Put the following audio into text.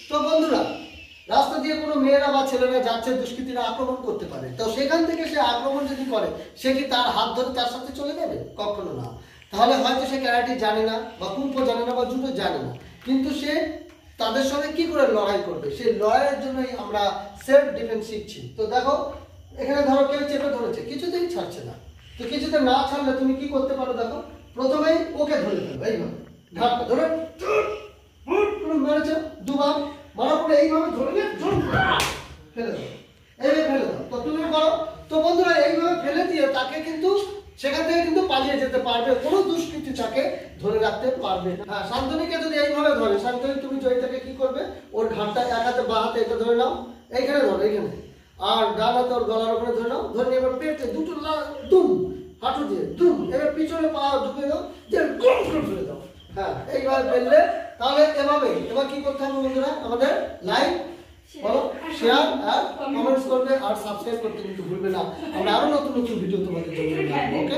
তো বন্ধুরা, রাস্তা দিয়ে কোনো মেয়েরা বা ছেলেরা যাচ্ছে, দুষ্কৃতীরা আক্রমণ করতে পারে, তো সেখান থেকে সে আক্রমণ যদি করে, সে কি তার হাত ধরে তার সাথে চলে যাবে? কখনো না। তাহলে হয়তো সে ক্যারাটে জানে না বা কুম্ফু জানে না বা জুডো জানে না, কিন্তু সে তাদের সঙ্গে কি করে লড়াই করবে, সেই লড়াইয়ের জন্যই আমরা সেলফ ডিফেন্স শিখছি। তো দেখো, এখানে ধরো কেউ চেপে ধরেছে, কিছুতেই ছাড়ছে না, তো কিছুতে না ছাড়লে তুমি কি করতে পারো? দেখো, প্রথমেই ওকে ধরে ফেলবে, এইভাবে ঘাটটা ধরে মেরেছে, দুবার মারার পরে এইভাবে ধরে ফেলে দাও, এইভাবে ফেলে দাও। তো তুমি করো। তো বন্ধুরা, এইভাবে ফেলে দিয়ে তাকে কিন্তু সেখান থেকে কিন্তু পালিয়ে যেতে পারবে, কোনো দুষ্কৃতী তাকে ধরে রাখতে পারবে না। হ্যাঁ, শান্তনীকে যদি এইভাবে ধরে, শান্তনী তুমি জয়িতাকে কি করবে, ওর ঘাটটা এক হাতে বা হাতে এটা ধরে নাও, এইখানে ধরো, এইখানে, আর ডান হাতে ওর গলার উপরে ধরে নাও, ধরে এবার পেটে দুটো দুম, হাঁটু দিয়ে দুম, এবার পিছনে পা ঢুকে দাও, দিয়ে গম করে ফেলে দাও। হ্যাঁ, এইভাবে ফেললে তাহলে এভাবে। এবার কি করতে হবে বন্ধুরা, আমাদের লাইক, ফলো, শেয়ার আর কমেন্টস করবে, আর সাবস্ক্রাইব করতে কিন্তু ভুলবে না। আমরা আরো নতুন নতুন ভিডিও তোমাদের জন্য বানাবো। ওকে।